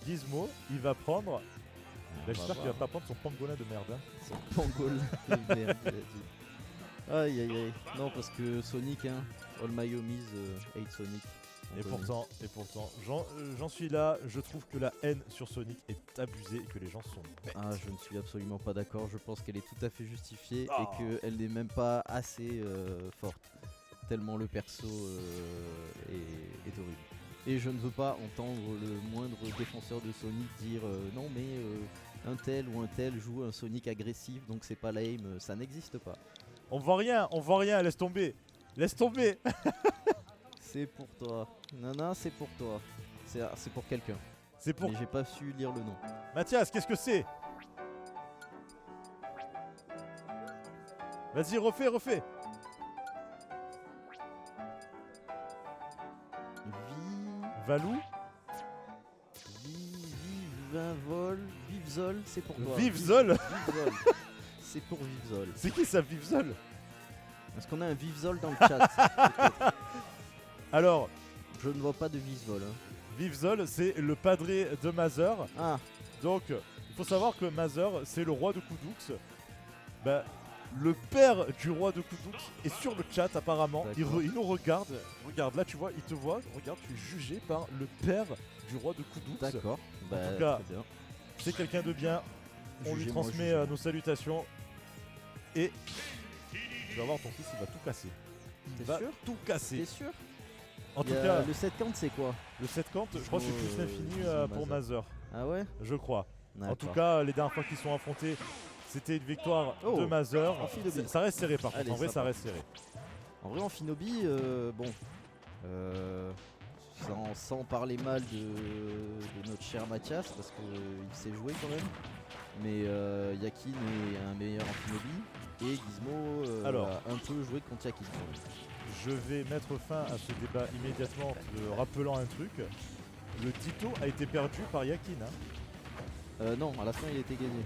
Gizmo, il va prendre. On va J'espère qu'il va voir. pas prendre son pangolin de merde. Hein. Son pangolin de merde, il a dit. Aïe aïe aïe. Non, parce que Sonic, hein. All my homies hate Sonic. On Et connaît. pourtant, j'en suis là. Je trouve que la haine sur Sonic est abusée et que les gens sont bêtes. Ah, je ne suis absolument pas d'accord. Je pense qu'elle est tout à fait justifiée Oh. et qu'elle n'est même pas assez forte. Tellement le perso est horrible. Et je ne veux pas entendre le moindre défenseur de Sonic dire non mais un tel ou un tel joue un Sonic agressif donc c'est pas lame, ça n'existe pas. On voit rien, laisse tomber. Laisse tomber. C'est pour toi. Nana, c'est pour toi. C'est pour quelqu'un. C'est pour... Mais j'ai pas su lire le nom. Mathias, qu'est-ce que c'est? Vas-y, refais. Valou? Vivzol, c'est pour toi. Vivzol? Vivzol. C'est pour Vivzol. C'est qui ça, Vivzol? Est-ce qu'on a un Vivzol dans le chat? Peut-être. Alors, Je ne vois pas de Vivzol. Hein. Vivzol, c'est le padré de Mazer. Ah, Donc, il faut savoir que Mazer, c'est le roi de Kudux. Bah, le père du roi de Kudux est sur le chat apparemment. Il nous regarde. Regarde, là tu vois, il te voit. Regarde, tu es jugé par le père du roi de Kudux. d'accord. Bah, tout cas, très bien. C'est quelqu'un de bien. On lui Jugez-moi, transmet jugez-moi. nos salutations. Et tu vas voir, ton fils, il va tout casser. Il T'es va sûr tout casser. T'es sûr? En tout Il y a- cas, le 7 count c'est quoi? le 7 camp, je crois que c'est plus l'infini pour Mazer. Ah ouais? Je crois. En tout D'accord. cas, les dernières fois qu'ils sont affrontés, c'était une victoire Oh, de Mazer. Amphinobi. Ça reste serré par contre. Allez, En vrai, ça ça va. reste serré. En vrai, Amphinobi, bon, sans parler mal de notre cher Mathias, parce qu'il sait jouer quand même, mais Yakin est un meilleur Amphinobi, et Gizmo Alors. a un peu joué contre Yakin quand même. Je vais mettre fin à ce débat immédiatement en te rappelant un truc. Le Ditto a été perdu par Yakin. Hein. Non, à la fin il a été gagné.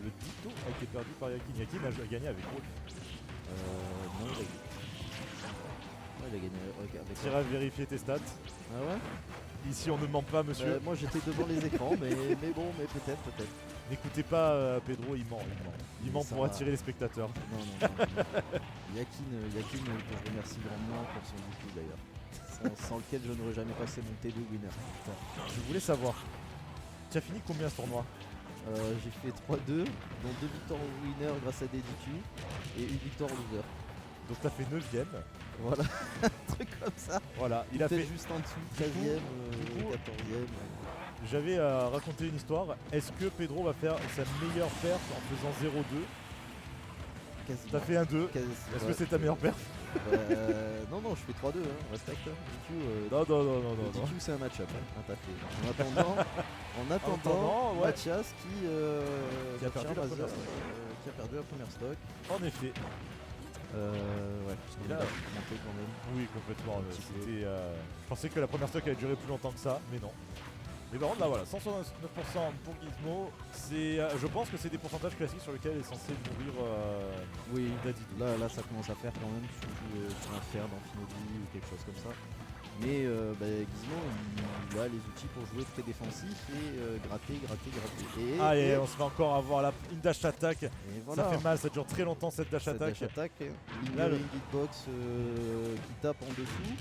Le Ditto a été perdu par Yakin. Yakin a gagné avec Wolf. Non, il a gagné. Ouais, il a gagné avec Tira à vérifier tes stats. Ah ouais? Ici, on ne ment pas, monsieur. Moi j'étais devant les écrans, mais bon, mais peut-être. N'écoutez pas Pedro, il ment. Il ment Ça pour va. attirer les spectateurs. Non. Yakin, que je remercie grandement pour son DQ d'ailleurs. Sans lequel je n'aurais jamais passé mon T2 winner. Putain. Je voulais savoir, tu as fini combien ce tournoi? J'ai fait 3-2, dont 2 victoires au winner grâce à des DQ et une victoire au loser. Donc t'as fait 9ème. Voilà, un truc comme ça. Voilà, il a fait. Juste en dessous, 13ème, du coup, 14ème. J'avais raconté une histoire. Est-ce que Pedro va faire sa meilleure perf en faisant 0-2? Quasiment. T'as fait un 2. Est-ce que c'est ta meilleure perf? Non, je fais 3-2, hein, respecte. DQ, Non. DQ c'est un match-up, hein, t'as fait. En attendant, ouais. Mathias qui Qui a perdu la première stock. qui a perdu la première stock. En effet. Ouais, Et là- monté quand même. Oui, complètement. Un petit peu. C'était, je pensais que la première stock allait durer plus longtemps que ça, mais non. Mais par contre, là voilà, 169% pour Gizmo. Je pense que c'est des pourcentages classiques sur lesquels est censé mourir Oui, Dadidou. là ça commence à faire quand même, surtout sur un fer d'Amphinobi ou quelque chose comme ça. Mais Gizmo, il a les outils pour jouer très défensif et gratter. Et on se fait encore avoir une dash attack. et voilà. Ça fait mal, ça dure très longtemps cette dash Cette attack. dash attack, Là, le- lingering hitbox qui tape en dessous.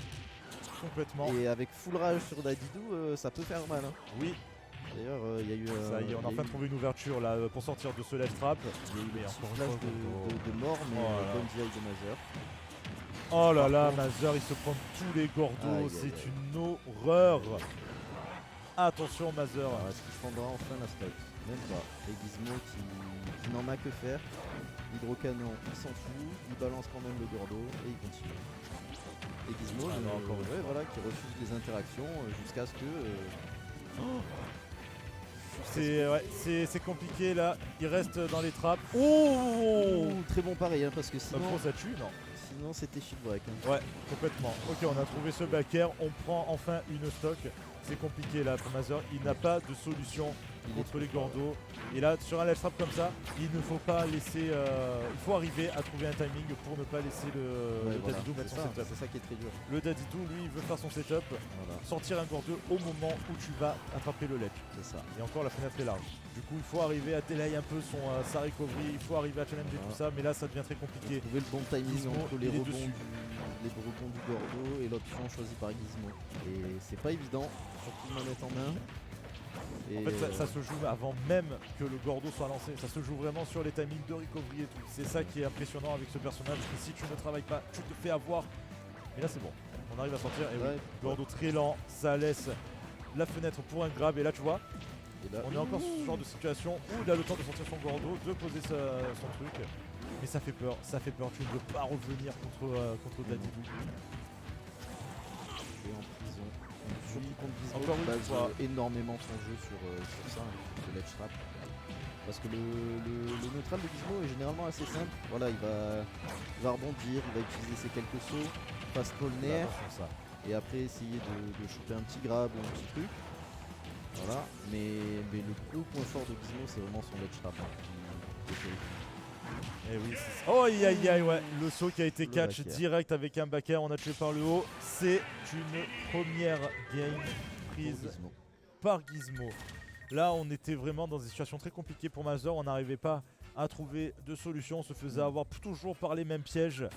Complètement. Et avec full rage sur Dadidou, ça peut faire mal. Hein. Oui, D'ailleurs, il y a eu. ça y est, on a enfin trouvé une ouverture là pour sortir de ce ledge trap. Il y a eu Mais le petit encore une flash fois, de mort, mais Oh là là. bonne vieille de Mazer. Oh là Par là, contre- Mazer il se prend tous les gordos, Aïe, aïe, c'est aïe. une horreur. Attention Mazer. Alors, est-ce qu'il prendra enfin la stock? Même pas. Et Gizmo qui n'en a que faire. Hydrocanon, il s'en fout, il balance quand même le gordo et il continue. Et Gizmo, Ah non, encore une fois. voilà, qui refuse les interactions jusqu'à ce que. C'est compliqué là, il reste dans les trappes. Oh, Très bon pareil, hein, parce que Ça sinon, ça tue, non? sinon c'était shit break. Hein. Ouais, complètement. Ok, on a trouvé ce backer, on prend enfin une stock. C'est compliqué là pour Mazer, il n'a pas de solution contre les Gordos. Et là, sur un ledge trap comme ça, il ne faut pas laisser. Il faut arriver à trouver un timing pour ne pas laisser le Dadidou mettre son setup. C'est ça qui est très dur. Le Dadidou, lui, il veut faire son setup, sortir un Gordo au moment où tu vas attraper le ledge. C'est ça. Et encore, la fenêtre est large. Du coup, il faut arriver à délayer un peu sa recovery, il faut arriver à challenger tout ça, mais là, ça devient très compliqué. Trouver le bon timing Gizmo, entre les il est rebonds, dessus. les rebonds du Gordo et l'option choisie par Gizmo. Et c'est pas évident, surtout manette en main. Et En fait, ça se joue avant même que le Gordo soit lancé. Ça se joue vraiment sur les timings de recovery et tout. C'est ça qui est impressionnant avec ce personnage. Et si tu ne travailles pas, tu te fais avoir. Mais là, c'est bon. On arrive à sortir. Et oui, Gordo très lent. Ça laisse la fenêtre pour un grab. Et là, tu vois, là, on est encore sur ce genre de situation où il a le temps de sortir son Gordo, de poser son truc. Mais ça fait peur. Ça fait peur. Tu ne veux pas revenir contre Dadidou. Et en prison. Surtout contre Gizmo, Encore une base fois. énormément son jeu sur ça, sur le ledge trap. Parce que le neutral de Gizmo est généralement assez simple. Voilà, il va rebondir, il va utiliser ses quelques sauts, fast fall nair, et après essayer de choper un petit grab ou un petit truc. Voilà, mais le gros point fort de Gizmo, c'est vraiment son ledge trap. Qui est terrible. Et oui, oh aïe aïe aïe, ouais, le saut qui a été Le catch back air. direct avec un back air, on a tué par le haut. C'est une première game prise Pour Gizmo. par Gizmo. Là, on était vraiment dans des situations très compliquées pour Mazor, on n'arrivait pas à trouver de solution, on se faisait avoir toujours par les mêmes pièges.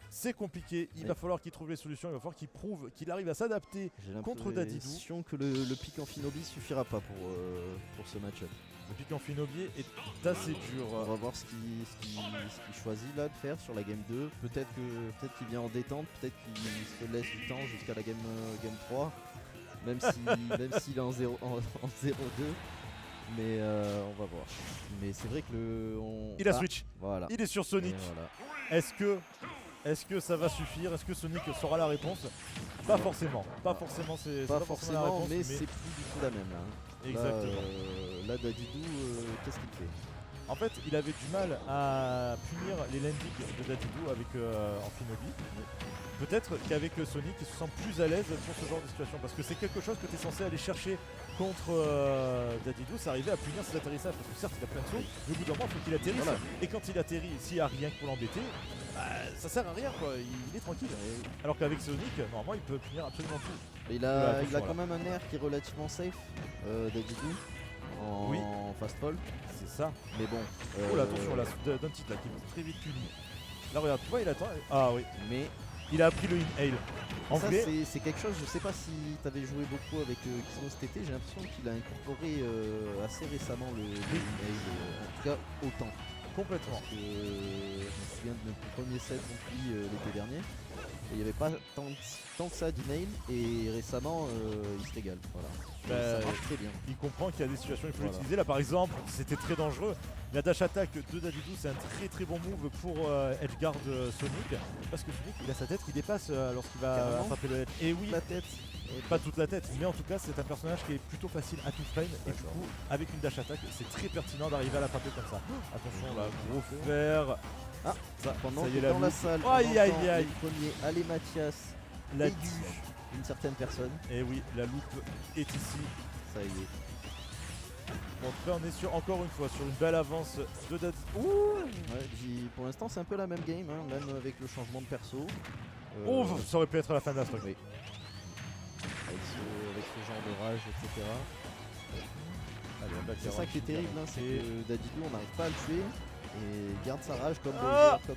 C'est compliqué, il va falloir qu'il trouve les solutions, il va falloir qu'il prouve qu'il arrive à s'adapter contre Dadidou. J'ai l'impression que le pic en Finobi suffira pas pour ce match-up. Le pic en Finobi est assez dur. On va voir ce qu'il choisit là de faire sur la game 2. Peut-être qu'il vient en détente, peut-être qu'il se laisse du temps jusqu'à la game 3. Même s'il est en 0-2. Mais on va voir. Mais c'est vrai que il a switch. Voilà. Il est sur Sonic. Voilà. Est-ce que ça va suffire? Est-ce que Sonic saura la réponse? Pas forcément. Pas forcément, c'est pas pas forcément la forcément, réponse, mais c'est plus du tout la même là. Exactement. Là Dadidou, qu'est-ce qu'il fait? En fait, il avait du mal à punir les landings de Dadidou avec en Finobi. Peut-être qu'avec Sonic, il se sent plus à l'aise sur ce genre de situation. Parce que c'est quelque chose que tu es censé aller chercher contre Dadidou, c'est arriver à punir ses atterrissages. Parce que certes, il a plein de sauts, mais au bout d'un moment, il faut qu'il atterrisse. Voilà. Et quand il atterrit, s'il n'y a rien pour l'embêter, ça sert à rien quoi, il est tranquille. Alors qu'avec Sonic, normalement, il peut punir absolument tout. Il a quand même un air qui est relativement safe, Dadidou, en fast fall. C'est ça. Mais bon. Oh là, attention, là, d'un titre là qui est très vite puni. Là, regarde, tu vois, il attend. Ah oui. Mais il a appris le in-hail. En ça, vrai, c'est quelque chose, je sais pas si tu avais joué beaucoup avec Gizmo cet été, j'ai l'impression qu'il a incorporé assez récemment le in-hail, en tout cas autant. Complètement. Parce que je me souviens de notre premier set contre lui l'été dernier. Et il n'y avait pas tant que ça d'e-mail et récemment il se régale. Voilà. Ça marche très bien. Il comprend qu'il y a des situations où il faut l'utiliser. Là par exemple, c'était très dangereux. La dash attack de Dadidou, c'est un très bon move pour edgeguard Sonic. Parce que Sonic, il a sa tête qui dépasse lorsqu'il va attraper le edge. Et oui, la tête. Pas toute la tête, mais en tout cas c'est un personnage qui est plutôt facile à tout frame et du coup avec une dash attack c'est très pertinent d'arriver à l'attraper comme ça. Attention là, gros fer. Ah, pendant ça y est, dans la salle, aïe aïe aïe. Le premier, allez Mathias, la dû une certaine personne. Et oui, la loupe est ici. Ça y est. Bon, en tout cas on est sur, encore une fois sur une belle avance de Dadidou. Ouais, pour l'instant c'est un peu la même game, hein, même avec le changement de perso. Oh, ça aurait pu être la fin de la stock. Oui. Avec ce genre de rage, etc. C'est ça qui est terrible, hein, c'est que Dadidou on n'arrive pas à le tuer et il garde sa rage comme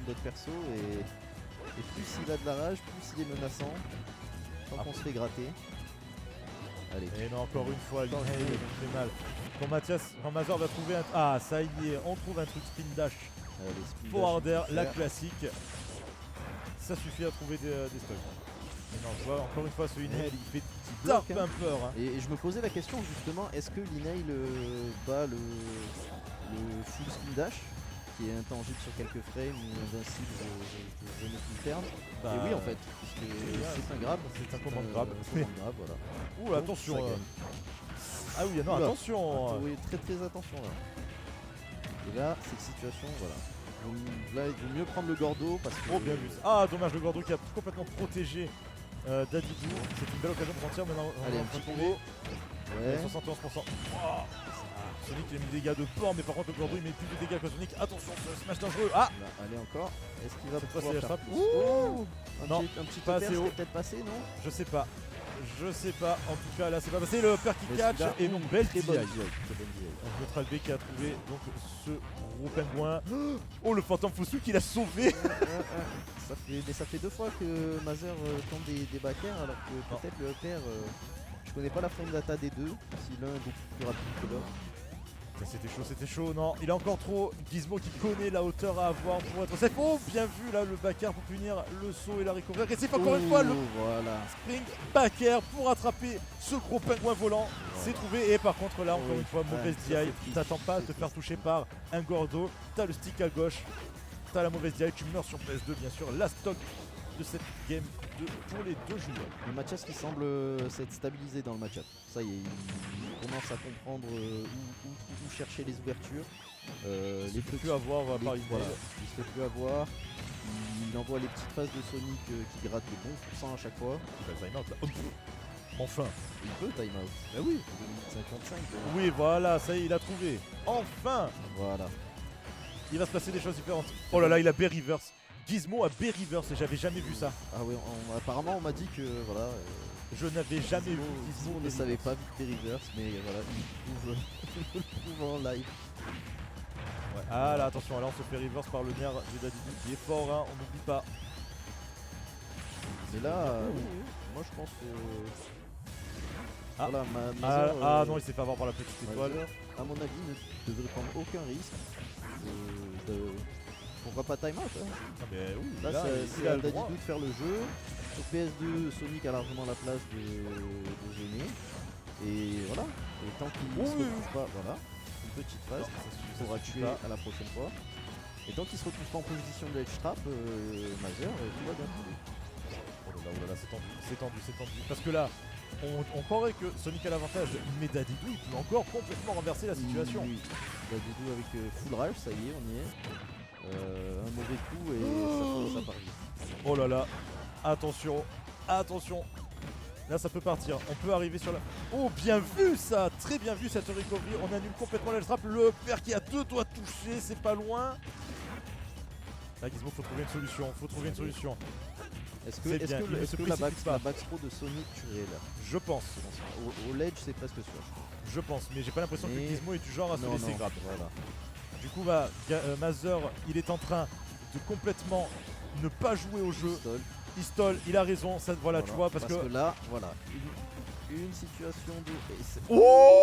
d'autres persos et plus il a de la rage, plus il est menaçant. Tant qu'on se fait gratter. Allez. Et non, encore une fois, il fait mal. Quand Mazor va trouver un... Ah, ça y est, on trouve un truc spin dash. Forwarder, la classique. Ça suffit à trouver des stocks. Mais non, je vois encore une fois ce in-hail, il fait un peu peur. Hein. Et je me posais la question justement, est-ce que l'in-hail bat le full spin dash qui est intangible sur quelques frames ou invincible je ne plus le terme. Et oui en fait, puisque c'est un grab. C'est un command grab. Voilà. Ouh attention. Ah oui, non, attention. Oui, très attention là. Et là, cette situation, voilà. Là, il vaut mieux prendre le Gordo parce que... Oh bien vu. Ah dommage, le Gordo qui a complètement protégé Dadidou. C'est une belle occasion de mentir maintenant. Allez, un petit combo. Ouais. 71%. Oh, Sonic il a mis des dégâts de porc, mais par contre le Gordo il met plus de dégâts que Sonic. Attention, ce smash dangereux. Ah, Là, allez encore. Est-ce qu'il va cette fois pouvoir c'est la faire frappe. Ouh, Non, un petit pas upper, assez haut. c'était peut-être passé, non? Je sais pas. Je sais pas. En tout cas là c'est pas passé. Le père qui Mais catch celui-là, et donc belle très DI. bonne DI, très bonne DI. Neutral B qui a trouvé donc ce gros pingouin. Oh le fantôme Fousou qui l'a sauvé. Ça fait 2 fois que Mazer tente des back air, alors que peut-être le upper, je connais pas la frame data des deux, si l'un est beaucoup plus rapide que l'autre. C'était chaud, non, il a encore trop. Gizmo qui connaît la hauteur à avoir pour être safe. Oh, bien vu là le back air pour punir le saut et la recovery agressif. Encore une fois, le voilà. spring back air pour attraper ce gros pingouin volant. C'est trouvé. Et par contre, là, encore Oui. une fois, mauvaise ça, DI. c'est triste. T'attends pas à te C'est faire triste. toucher par un Gordo. T'as le stick à gauche. T'as la mauvaise DI. Tu meurs sur PS2, bien sûr. La stock de cette game pour les deux joueurs. Le Mathias qui semble s'être stabilisé dans le match-up. Ça y est, il commence à comprendre où chercher les ouvertures. Les plus à voir par email. Voilà, il se fait plus avoir. Il envoie les petites phases de Sonic qui grattent des bons pourcents à chaque fois. Il va time out là. Hop. Enfin. Il peut time out. Bah oui. 55. Oui, voilà, ça y est, il a trouvé. Enfin. Voilà. Il va se passer des choses différentes. Oh là là, il a B-reverse. Gizmo a B-reverse et j'avais jamais vu ça. Ah oui, apparemment on m'a dit que voilà. Je n'avais jamais vu Gizmo Gizmo ne savait pas vite reverse, mais voilà, il le prouve en live. Ouais. Ah là, attention, là on se fait reverse par le nerf de Dadidou qui est fort, hein, on n'oublie pas. Mais là, moi je pense que. Ah. Voilà, Ah non, il s'est fait avoir par la petite étoile. Mazer, à mon avis, ne devrait prendre aucun risque. Pourquoi pas time out, hein. Ah, mais oui, Là, là, c'est il a à le droit. Dadidou de faire le jeu. Sur PS2, Sonic a largement la place de gêner. Et voilà. Et tant qu'il Oui, se oui, retrouve pas, voilà, une petite phase qu'il pourra tuer pas. à la prochaine fois. Et tant qu'il se retrouve pas en position de edge trap, Mazer, tout va bien. Oh là là, c'est tendu. Parce que là, on croirait que Sonic a l'avantage, mais Dadidou il peut encore complètement renverser la situation. Oui, Dadidou avec full rage, ça y est, on y est. Un mauvais coup et ça part vite. Oh là là, attention. Là ça peut partir, on peut arriver sur la... Oh bien vu ça, très bien vu cette recovery, on annule complètement l'edge trap, le père qui a 2 doigts touchés, c'est pas loin. Là Gizmo faut trouver une solution, Est-ce C'est bien, il ne se que précipite pas. la backthrow de Sonic tuerait là Je pense, au ledge, c'est presque sûr. mais j'ai pas l'impression que Mais- Gizmo est du genre à se laisser grab. Voilà. Du coup Mazer il est en train de complètement ne pas jouer au jeu, Pistol. il stall, il a raison, ça, voilà tu vois parce que... là, voilà, une situation de... Oh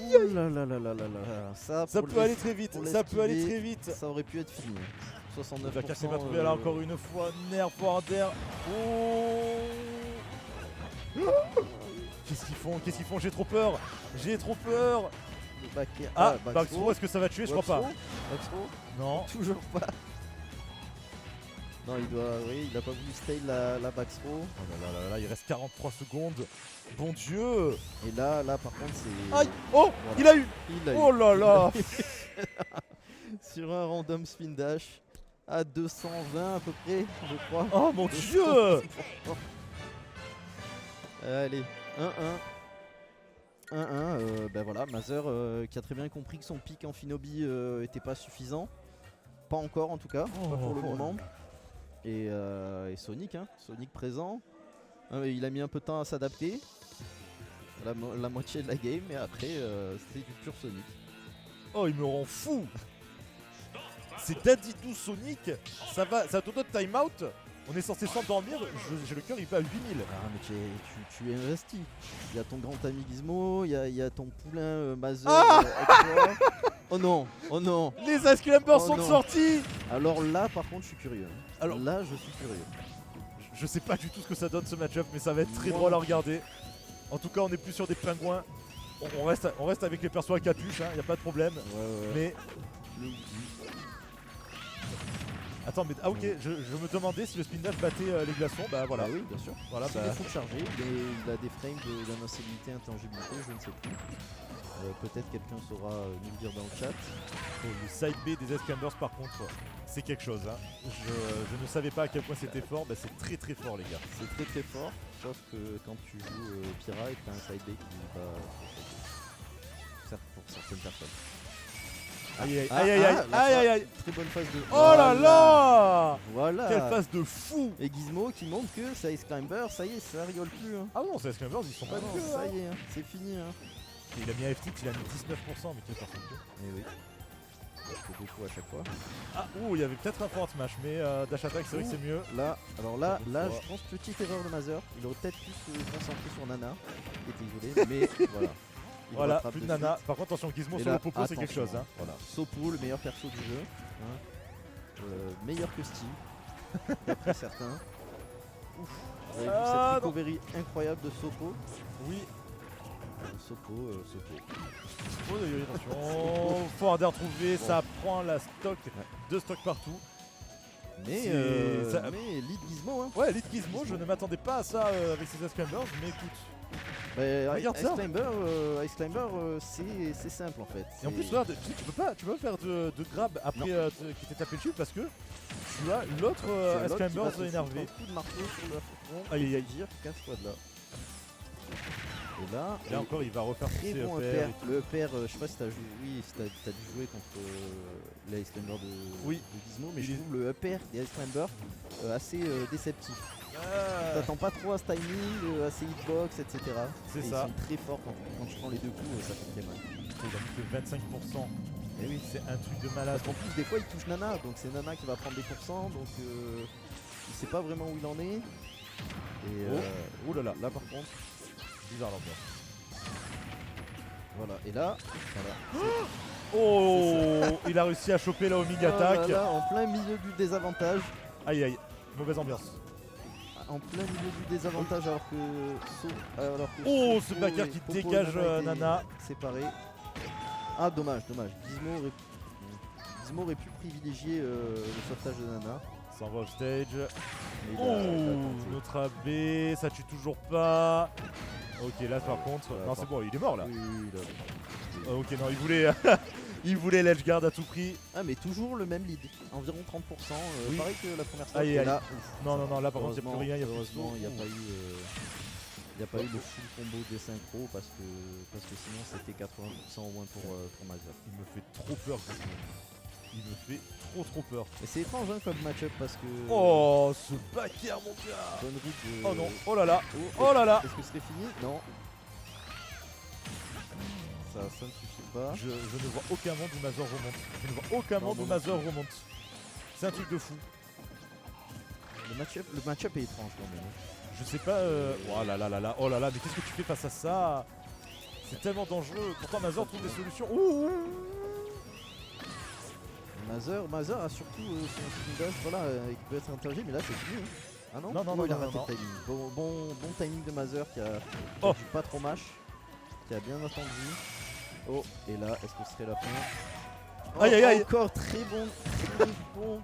Ouh là là là là là là. Ça ça pour peut aller très vite, pour ça peut aller l'esquiver, très vite. Ça aurait pu être fini. 69%. Dakar s'est pas trouvé là encore une fois, nerf Warder. Oh Qu'est-ce qu'ils font J'ai trop peur. Le back air. Ah, back backthrow, throw. est-ce que ça va tuer? Je crois pas. Backthrow. Non. Toujours pas. Non, il a pas voulu stay la backthrow. Oh là, il reste 43 secondes. Bon Dieu. Et là par contre, c'est. Aïe. Oh, Voilà. il a eu. Il a eu. Oh là là. Sur un random spin dash à 220 à peu près, je crois. Oh mon Dieu. Allez, 1-1. Ben voilà, Mazer qui a très bien compris que son pic en Finobi était pas suffisant. Pas encore en tout cas, pas pour le moment. Et Sonic, Sonic présent. Il a mis un peu de temps à s'adapter. La moitié de la game, mais après c'était du pur Sonic. Oh, il me rend fou. C'est Dadidou Sonic. Ça te donne timeout. On est censé s'endormir. J'ai le cœur, il va à 8000. Ah mais tu es investi. Il y a ton grand ami Gizmo, il y a ton poulain Mazer. Avec toi. Oh non. Les Ice Climbers Oh sont non. sortis. Alors là par contre je suis curieux. Alors- Là je suis curieux. Je sais pas du tout ce que ça donne ce match-up, mais ça va être très Moi drôle à non plus. regarder. En tout cas, on est plus sur des pingouins. On reste avec les persos à capuche, y a pas de problème. Ouais. Mais attends, mais ok, je me demandais si le spin dash battait les glaçons. Bah voilà. Bah oui, bien sûr. Voilà, Il bah, faut charger, il a des frames d'invincibilité, intangibilité, je ne sais plus. Peut-être quelqu'un saura nous le dire dans le chat. Oh, le side B des Escambers par contre, c'est quelque chose. Hein. Je ne savais pas à quel point c'était fort, bah, c'est très très fort les gars. C'est très très fort, sauf que quand tu joues Pyra, t'as un side B qui va pour certaines personnes. Aïe aïe aïe aïe aïe aïe aïe. Très bonne phase de... Oh là là. Voilà. Quelle phase de fou. Et Gizmo qui montre que ça Ice Climber, ça y est, ça rigole plus. Hein. Ah non, ces Escambers ils sont pas non, vieux, ça hein. y est, hein, c'est fini. Hein. Il a mis un FTX, il a mis 19%, mais quelle personne que. Et oui. Je fais des coups à chaque fois. Ah, ouh, il y avait peut-être un forward smash, mais dash attack, c'est vrai que c'est mieux. Là, alors là, je pense petite erreur de Mazer. Il aurait peut-être pu se concentrer sur Nana. Il était isolé, mais voilà. Il Voilà, rattrape plus de de Nana. suite. Par contre, attention, Gizmo Et sur là, le popo, c'est quelque attention, chose. Hein. Voilà. Sopo, le meilleur perso du jeu. Hein. Meilleur que Steve, d'après certains. Ouf. Vous avez vu cette recovery incroyable de Sopo. Oui. Sopo. Oh, attention. Forwarder retrouvé, Bon. ça prend la stock, deux stocks partout. Mais, ça- mais lead Gizmo. Hein. Ouais, Elite Gizmo, je ne m'attendais pas à ça avec ces Escambers, mais écoute. Bah, Regarde Ice ça. Climber, c'est simple en fait. Et en plus, regarde, tu peux pas faire de grab après qui t'est tapé dessus parce que tu as l'autre Escambers énervé. Un coup de marteau sur le front. Aïe aïe aïe. Dire, casse-toi de là. Et là, Là encore, il va refaire très ses bon EPR. Le EPR, je sais pas si t'as joué, oui, si t'as dû jouer contre les Ice Climber de Gizmo, mais je trouve le EPR des Ice Climber assez déceptif. T'attends pas trop à ce timing, à ses hitbox, etc. C'est et ça. Ils sont très forts quand tu prends les deux coups, ça fait très mal. Il a mis que 25%. Et oui. C'est un truc de malade. Parce qu'en plus, des fois, il touche Nana, donc c'est Nana qui va prendre des pourcents, donc il sait pas vraiment où il en est. Et Oh là là. là, par contre, Bizarre l'ambiance. voilà. Et là, voilà. Oh, il a réussi à choper la Omega Oh là Attack. là, en plein milieu du désavantage. Aïe aïe, mauvaise ambiance. En plein milieu du désavantage alors que Oh, Sopo ce backer et qui Popo et dégage étaient Nana. séparés. Ah dommage. Gizmo aurait pu privilégier le sauvetage de Nana. S'en va off stage. Mais Oh, notre AB, ça tue toujours pas. Ok, là par contre. Non, c'est bon, il est mort là. Oui, Ah, ok, non, il voulait. Il voulait l'edge guard à tout prix. Ah mais toujours le même lead, environ 30%, Oui. pareil que la première fois. Aïe, Et aïe. là, Non, non, non, là par contre, il n'y a plus rien. heureusement, il n'y a pas eu, il a pas eu le full combo des synchros parce que sinon c'était 80% au moins pour Mazer. Il me fait trop peur, Gizmo. Il me fait trop peur. Et c'est étrange hein, comme match-up parce que... Oh, ce backer, mon gars. bonne read de... Oh non, oh là là. Oh, Oh là là. Est-ce que c'était fini? Non. Ça ne suffit pas. Je ne vois aucun monde où Mazer remonte. Je ne vois aucun monde où Mazer remonte. C'est un truc de fou. Le match-up est étrange quand même. Je sais pas. Oh là là là là. Oh là là. Mais qu'est-ce que tu fais face à ça? C'est tellement dangereux. Pourtant Mazer trouve des solutions. Ouh. Mazer a surtout son spin dash, voilà, qui peut être interrogé, mais là c'est fini. Hein. Ah non? Non, non, Oh, non, il a non, raté non. le timing. Bon timing de Mazer qui a Oh. pas trop mash, qui a bien attendu. Oh, et là, est-ce que ce serait la fin? Oh, Aïe, aïe, aïe. Encore très bon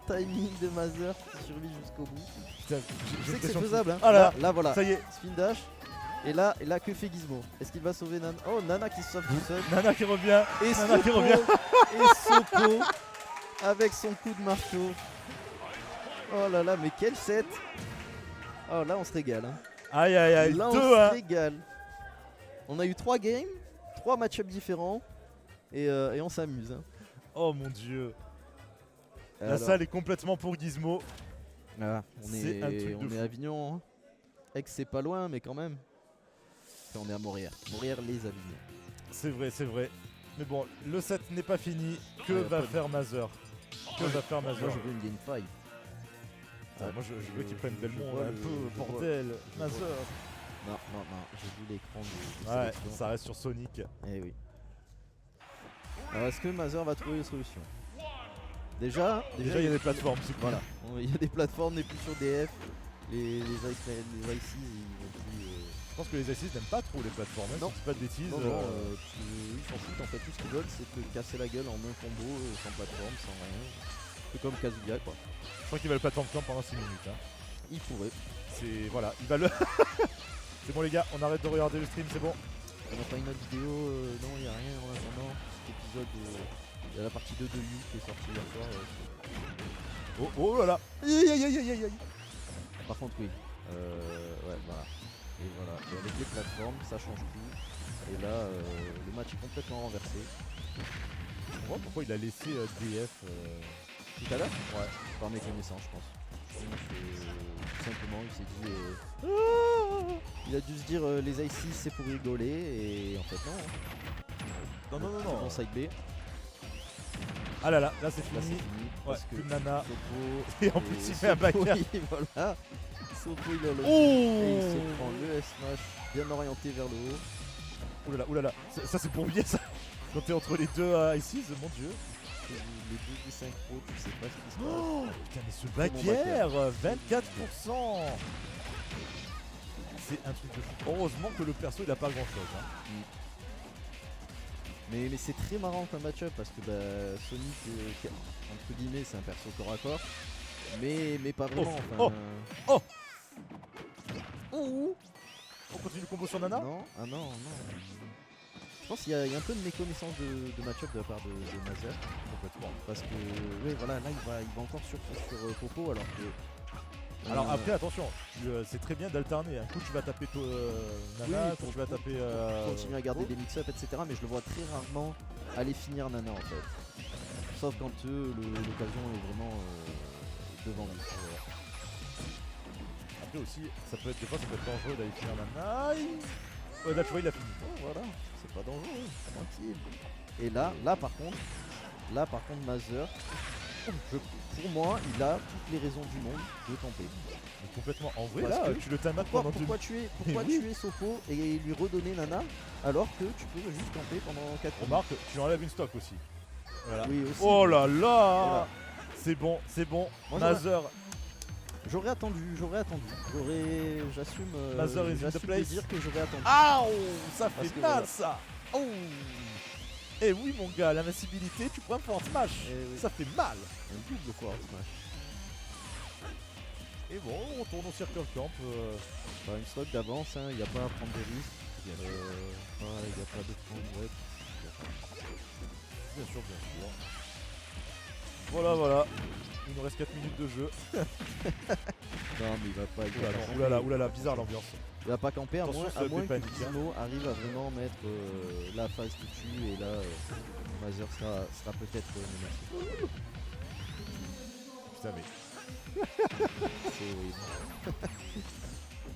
timing de Mazer qui survit jusqu'au bout. Putain, Je sais que c'est faisable, hein. Ah là, Là, voilà. ça y est. Spin dash. Et là, que fait Gizmo? Est-ce qu'il va sauver Nana? Oh, Nana qui se sauve tout seul. Nana qui revient. Et Nana qui Sopo, revient. et Sopo avec son coup de marteau. Oh là là, mais quel set! Oh là, on se régale. Hein. Aïe aïe aïe. Là, on 2 se 1. régale. On a eu 3 games, 3 match-ups différents et on s'amuse. Hein. Oh mon dieu. La Alors, salle est complètement pour Gizmo. ah, on c'est un truc de est fou. à Avignon. Hein. Aix, c'est pas loin, mais quand même. Enfin, on est à Morières. Morières, les Avignons. C'est vrai, c'est vrai. Mais bon, le set n'est pas fini. Que Ouais, va pas faire Mazer? Que va faire Mazer? Moi, je veux une game 5. Ah, moi je veux qu'il prenne Belmont vois un peu, bordel. je vois. Mazer. Non, j'ai vu l'écran de Ouais, sélection. ça reste sur Sonic. Eh oui. Alors, est-ce que Mazer va trouver une solution? Déjà, il y a des plateformes, c'est cool. Voilà, il y a des plateformes, on n'est plus sur DF. Les ICs, ils vont plus. Je pense que les assises n'aiment pas trop les plateformes, hein, Non. si je dis pas de bêtises. Non, ils s'en foutent en fait. Tout ce qu'ils veulent, c'est te casser la gueule en un combo, sans plateforme, sans rien. C'est comme Kazuya quoi. Je crois qu'il va le plateforme camp pendant 6 minutes. Hein. Il pourrait. C'est. Voilà, il va le. C'est bon les gars, on arrête de regarder le stream, c'est bon. On n'a pas une autre vidéo, non, il n'y a rien en attendant. Cet épisode, il y a la partie 2 de You qui est sortie hier soir. Oh là là. Aïe aïe aïe aïe aïe aïe. Par contre, oui. Ouais, voilà. Et voilà. Et avec les plateformes, ça change tout. Et là, le match est complètement renversé. Je comprends pourquoi il a laissé DF. Tout à l'heure. Ouais. Par méconnaissance, je pense. Tout simplement, il s'est dit. Il a dû se dire les IC c'est pour rigoler et en fait non. Non non non C'est non. bon side B. Ah là là, là c'est Là fini. c'est fini. Ouais, Parce que plus de nana. Sopo. Et en plus il fait un Sopo, backer. voilà. Sopo il a le. Oh. Et il se prend le S-Smash bien orienté vers le haut. Oulala, oulala. Ça c'est pour bien ça. Quand t'es entre les deux ICs, mon dieu. Les deux des 5 Pro, tu sais pas ce qui se passe. Oh putain mais ce Très bon backer 24%. C'est un truc de fou. Heureusement que le perso il a pas grand chose. Hein. Mais c'est très marrant comme match-up parce que bah, Sonic, entre guillemets, c'est un perso corps à corps. Mais pas vraiment. Oh. On continue le combo sur Nana. Non, ah non. Je pense qu'il y a un peu de méconnaissance de match-up de la part de Mazer. Complètement. Parce que, oui, voilà, là il va encore sur Popo alors que. Alors après attention, c'est très bien d'alterner. Un coup tu vas taper Nana, Oui, coup tu vas taper. Continuer à garder des mix-up, etc. Mais je le vois très rarement aller finir Nana en fait. Sauf quand l'occasion est vraiment devant lui. Voilà. Après aussi, ça peut être des fois ça peut être dangereux d'aller finir Nana. Aïe. Ouais là tu vois il a fini. Oh, voilà, c'est pas dangereux, tranquille. Et là par contre, Mazer, pour moi, il a toutes les raisons du monde de camper. Mais complètement. En vrai Parce là, que tu le times pendant Pourquoi 2 tuer oui. Sopo et lui redonner Nana alors que tu peux juste camper pendant 4 minutes. Remarque, tu enlèves une stock aussi. Voilà. Oui, aussi. Oh là là. Voilà. C'est bon. Moi, Mazer. J'aurais attendu. J'assume Mazer is in the de place. dire que j'aurais attendu. Ah, ça Parce fait que mal voilà. ça. Oh. Et oui mon gars, l'invincibilité, tu prends un force smash. Oui. Ça fait mal. Un double forward smash. Et bon, on tourne au circle camp. Pas une stock d'avance, il n'y a pas à prendre des risques. Il n'y a pas de prendre web. Bien sûr. Voilà. Il nous reste 4 minutes de jeu. Non mais il va pas. Oulala, bizarre l'ambiance. Il va pas camper à Attention, moins ça peut que paniquer, hein. Gizmo arrive à vraiment mettre la phase qui tue et là Mazer sera peut-être menacé. Putain mais. C'est horrible.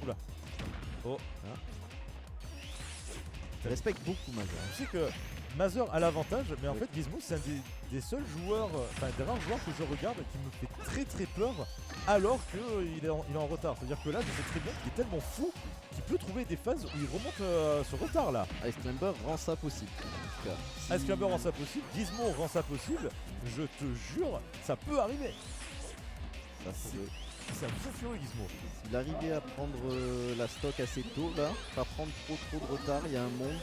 Oula. Oh. Hein. Je respecte beaucoup Mazer. Tu sais que Mazer a l'avantage, mais en fait Gizmo c'est un des seuls joueurs, enfin des rares joueurs que je regarde qui me fait très très peur alors qu'il est en retard. C'est-à-dire que là je sais très bien qu'il est tellement fou qu'il peut trouver des phases où il remonte ce retard là. Ice Climber rend ça possible. En tout cas. Ice Climber rend ça possible, Gizmo rend ça possible, je te jure, ça peut arriver. Ça pourrait. C'est un fou furieux Gizmo. S'il arrivait à prendre la stock assez tôt là, pas prendre trop de retard, il y a un monde.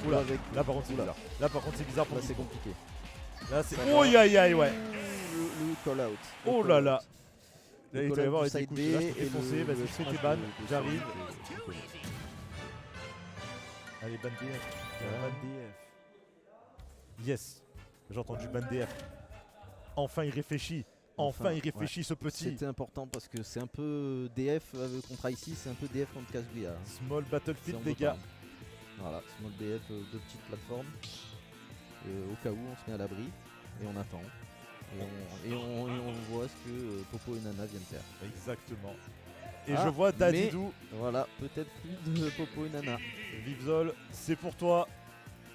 Oula, avec. là par contre c'est Oula. bizarre. Là par contre c'est bizarre pour Là c'est Gizmo. compliqué. Là c'est. Ça Oh va. aïe ouais. Le call out. Oh là là. Là il Le doit y call avoir out des du couches. side Là B je te fais et foncer, le vas-y fais tes smash ban, de j'arrive. Sonic, Allez ban DF. Ban DF. Yes. J'ai entendu ban DF. Enfin il réfléchit. Enfin il réfléchit ce petit. C'était important parce que c'est un peu DF contre IC, c'est un peu DF contre Kazuya. Small Battlefield les gars. Voilà, small DF, deux petites plateformes. Au cas où on se met à l'abri et on attend. Et on voit ce que Popo et Nana viennent faire. Exactement. Et je vois Dadidou. Voilà, peut-être plus de Popo et Nana. Vivzol, c'est pour toi.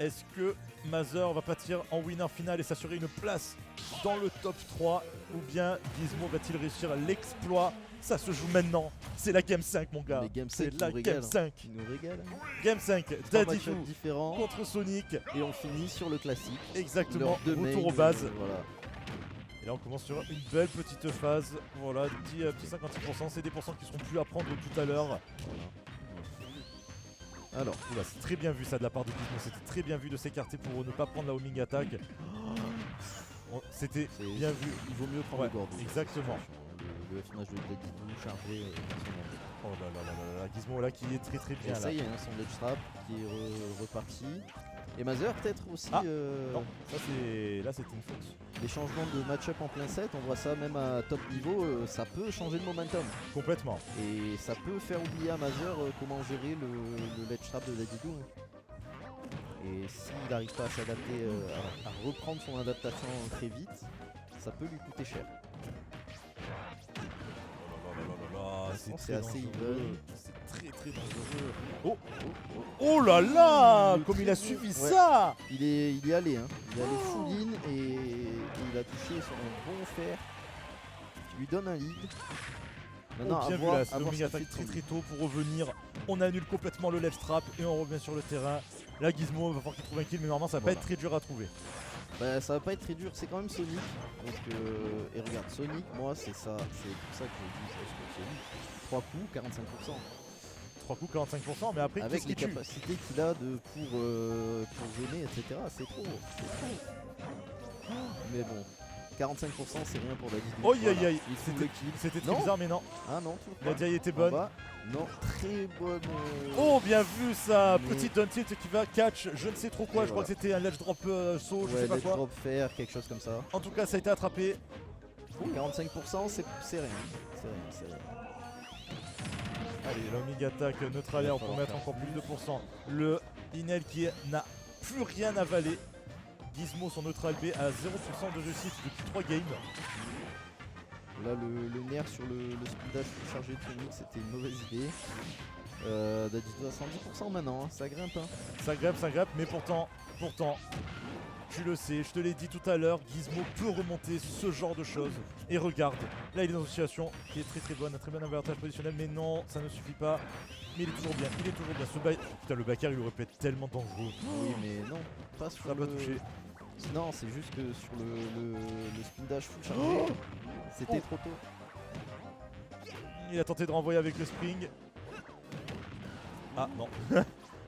Est-ce que Mazer va partir en winner final et s'assurer une place dans le top 3 ou bien Gizmo va-t-il réussir l'exploit? Ça se joue maintenant, c'est la Game 5 mon gars. C'est la Game 5. Qui nous régale. Game 5, Dadidou différents contre Sonic. Et on finit sur le classique. Exactement, Leurs deux retour aux mains, bases. voilà. Et là on commence sur une belle petite phase. Voilà, petit 56%, c'est des pourcents qui seront plus à prendre tout à l'heure. Alors, oula, c'est très bien vu ça de la part de Gizmo, c'était très bien vu de s'écarter pour ne pas prendre la homing attack. C'était bien vu. Il vaut mieux prendre le Gordo. Exactement. Le F-Smash de Dadidou chargé. Oh là là là là là, Gizmo là qui est très très Et bien ça là. y est, son ledge trap qui est reparti. Et Mazer peut-être aussi. Ah, Non, ça c'est. Là c'était une faute. Les changements de match-up en plein set, on voit ça même à top niveau, ça peut changer le momentum. Complètement. Et ça peut faire oublier à Mazer comment gérer le ledge trap de Dadidou. Et s'il n'arrive pas à s'adapter, à reprendre son adaptation très vite, ça peut lui coûter cher. C'est assez even. C'est très très dangereux. Oh, oh là là, comme il a suivi Ouais. ça. Il y est allé, hein. Il est allé full in et il a touché sur un bon fer qui lui donne un lead. Maintenant, Oh, à bien vu voir, là, à voir Dominique ce qu'il attaque fait très de son très tôt pour revenir. On annule complètement le left trap et on revient sur le terrain. Là Gizmo va falloir qu'il trouve un kill mais normalement ça va Voilà. pas être très dur à trouver. Bah, ça va pas être très dur, c'est quand même Sonic. Donc, et regarde, Sonic, moi c'est ça, c'est pour ça que je dis que Sonic. 3 coups, 45%. 3 coups 45% mais après Avec qu'est-ce les qui tue? capacités qu'il a pour zoner, etc. C'est trop. Mais bon, 45% c'est rien pour Dadidou. Oh aïe aïe aïe, Il trouve le kill. c'était très Non. bizarre mais non. Ah non, toujours La pas. DI était En bonne. bas, non, très bonne. Oh bien vu ça, Mais- petit down tilt qui va catch, je ne sais trop quoi, Et je crois voilà. que c'était un ledge drop saut, je Ouais, sais pas let's quoi. drop faire, quelque chose comme ça. En tout cas ça a été attrapé. 45% c'est rien. C'est rien. Allez, l'Omega attack neutral air pour falloir mettre faire encore plus de pourcents. Le Inel qui n'a plus rien avalé. Gizmo son neutral B à 0% de réussite depuis 3 games. Là, le nerf sur le speed dash chargé de Sonic, c'était une mauvaise idée. Dadidou à 110% maintenant, hein, ça grimpe. Hein. Ça grimpe, mais pourtant, tu le sais, je te l'ai dit tout à l'heure, Gizmo peut remonter ce genre de choses. Et regarde, là il est dans une situation qui est très très bonne, un très bon avantage positionnel, mais non, ça ne suffit pas. Mais il est toujours bien, Putain, le backer il aurait pu être tellement dangereux. Oui, mais non, pas sur Ça n'a pas touché. Non, c'est juste que sur le speed dash full chargé, c'était trop tôt. Il a tenté de renvoyer avec le spring. Ah non.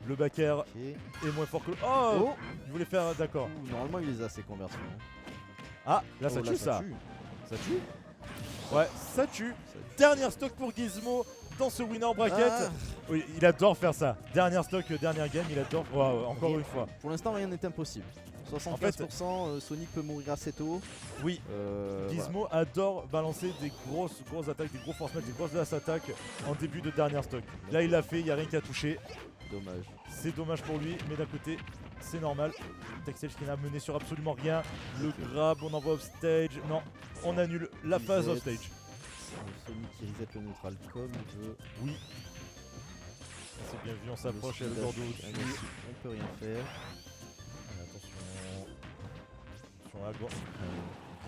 Le backer Ok. est moins fort que le... Oh, Oh, il voulait faire... D'accord. ouh, normalement il les a ces conversions. Hein. Ah, là ça Oh, tue ça. tue. Ça tue. Ouais, ça tue. Ça tue. Dernière stock pour Gizmo dans ce winner bracket. Ah. Oui, il adore faire ça. Dernière stock, dernière game, il adore. Wow, encore Rien. une fois. Pour l'instant, rien n'est impossible. 75%, Sonic peut mourir assez tôt. Oui, Voilà. Gizmo adore balancer des grosses attaques, des gros force match, des grosses attaques en début de dernière stock. Là, il l'a fait, il n'y a rien qui a touché. Dommage. C'est dommage pour lui, mais d'un côté, c'est normal. Texage qui n'a mené sur absolument rien. Le grab, on envoie off stage. Non, on annule la phase off stage. Sonic qui reset le neutral comme il veut. Oui. C'est bien vu, on s'approche, il y a le speed gordo dash au-dessus. agressif, on peut rien faire. Attention à gauche.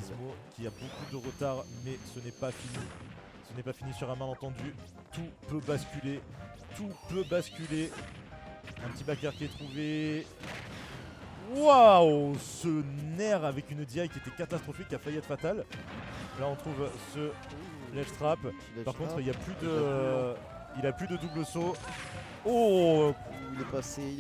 Gizmo qui a beaucoup de retard, mais ce n'est pas fini. Ce n'est pas fini sur un malentendu. Tout peut basculer. Tout peut basculer. Un petit backer qui est trouvé. Waouh! Ce nerf avec une DI qui était catastrophique, qui a failli être fatale. Là, on trouve ce ledge trap. Par contre, il n'y a plus de. Il a plus de double saut. Oh! Il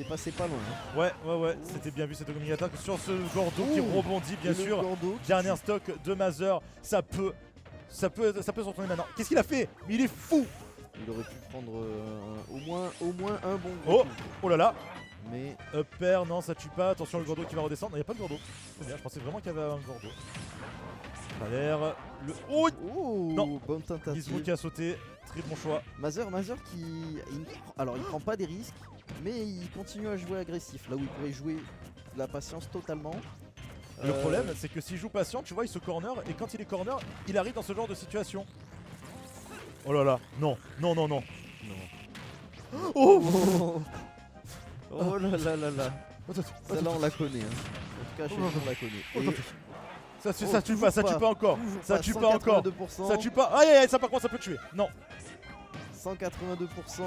est passé pas loin. Hein. Ouais, c'était bien vu cette Omega attack sur ce Gordo qui rebondit bien Et le sûr. Gordo qui Dernière stock de Mazer, ça peut se retourner maintenant. Qu'est-ce qu'il a fait? Mais il est fou! Il aurait pu prendre au moins un bon Oh. coup. Oh là là! Mais Upper, non, ça tue pas. Attention, le Gordo qui va redescendre. Il n'y a pas de Gordo. C'est bien, je pensais vraiment qu'il y avait un Gordo. Ça a l'air. Le. Oh! oh, Non. bonne Gizmo tentative. qui a sauté. Très bon choix. Mazer qui alors il prend pas des risques, mais il continue à jouer agressif. Là où il pourrait jouer de la patience totalement. Le problème, c'est que s'il joue patient, tu vois, il se corner. Et quand il est corner, il arrive dans ce genre de situation. Oh là là, non, non, non, non. Oh! Oh, oh là là là là. Celle-là on la connaît. Hein. En tout cas chez nous on la connaît. Et Ça Oh, tue pas, ça tue pas encore. toujours Ça tue pas encore. 182%, Ça tue pas. Aïe aïe aïe, ça par contre ça peut tuer. Non. 182%.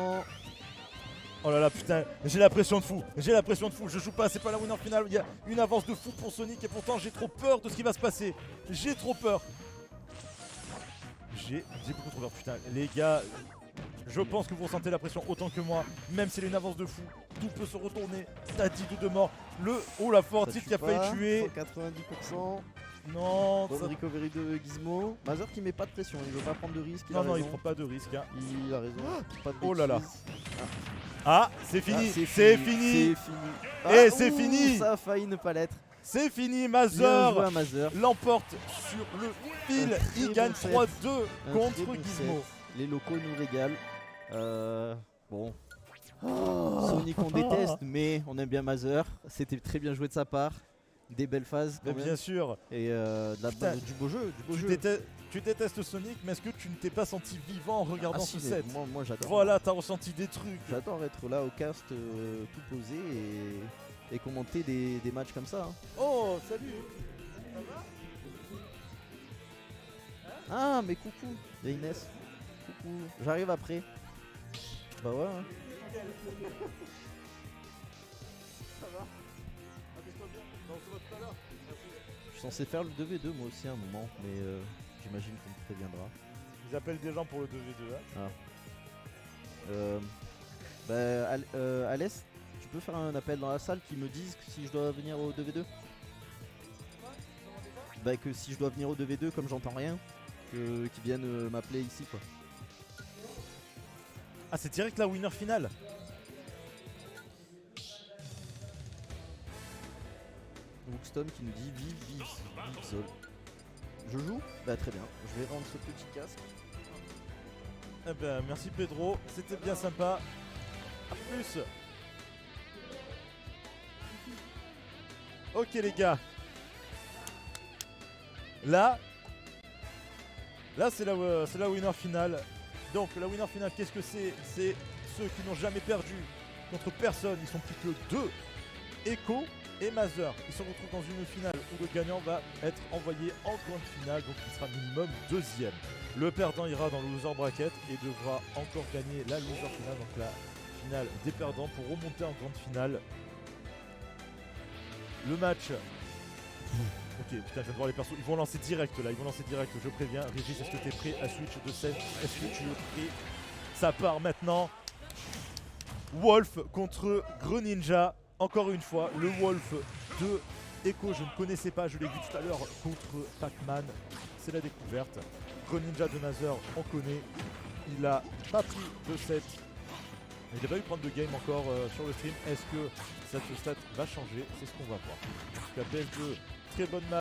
Oh là là putain, j'ai la pression de fou. J'ai la pression de fou. Je joue pas, c'est pas la winner finale. Il y a une avance de fou pour Sonic et pourtant j'ai trop peur de ce qui va se passer. J'ai trop peur. J'ai beaucoup trop peur. Putain, les gars, je pense que vous ressentez la pression autant que moi. Même s'il y a une avance de fou, tout peut se retourner. T'as dit de mort. Le. Oh la Ça fortite tue qui a failli pas, tuer. 190%. Non, Bonne ça- recovery de Gizmo. Mazur qui met pas de pression, il veut pas prendre de risque. non, il raison. prend pas de risque. Hein. Il a raison. Pas de Oh là là. bêtises. Ah, c'est fini, Ah, c'est C'est fini, fini. Et c'est ouh, fini. Ça a failli ne pas l'être. c'est fini. Bien joué Mazur à Mazur. l'emporte sur le fil. Un très Il bon gagne set. 3-2 Un contre très bon Gizmo. set. Les locaux nous régalent. Bon. Sonic on déteste, mais on aime bien Mazur. C'était très bien joué de sa part. Des belles phases Mais quand même. bien sûr, Et Putain, du beau jeu. Du beau tu, jeu. tu détestes Sonic, mais est-ce que tu ne t'es pas senti vivant en regardant Ah si, ce mais set? moi j'adore. Voilà, t'as ressenti des trucs. J'adore être là au cast tout posé et commenter des matchs comme ça. Hein. Oh, salut. Ah mais coucou, il y a Inès. Coucou, j'arrive après. Bah ouais. Hein. Je suis censé faire le 2v2 moi aussi à un moment, mais j'imagine qu'on me préviendra. Ils appellent des gens pour le 2v2. Hein. Alès, tu peux faire un appel dans la salle qui me dise que si je dois venir au 2v2? Bah que si je dois venir au 2v2 comme j'entends rien, qu'ils viennent m'appeler ici quoi. Ah, c'est direct la winner finale. Wookston qui nous dit vive Zol. Je joue? Bah très bien, je vais rendre ce petit casque. Eh ben, merci Pedro, c'était bien sympa. A plus. Ok les gars. Là c'est la winner finale. Donc la winner finale, qu'est-ce que c'est? C'est ceux qui n'ont jamais perdu contre personne. Ils sont plus que 2. Echo et Mazur. Ils se retrouvent dans une finale où le gagnant va être envoyé en grande finale. Donc il sera minimum 2e. Le perdant ira dans le loser bracket et devra encore gagner la loser finale. Donc la finale des perdants pour remonter en grande finale. Le match. Ok, putain, je viens de voir les persos. Ils vont lancer direct là, ils vont lancer direct, je préviens. Régis, est-ce que t'es prêt à switch de scène? Est-ce que tu es prêt? Ça part maintenant. Wolf contre Greninja. Encore une fois, le Wolf de Echo, je ne connaissais pas, je l'ai vu tout à l'heure contre Pac-Man. C'est la découverte. Greninja de Mazur, on connaît. Il a pas pris de set. Il n'a pas eu prendre de game encore sur le stream. Est-ce que cette stat va changer? C'est ce qu'on va voir. En tout cas, PS2, très bonne match.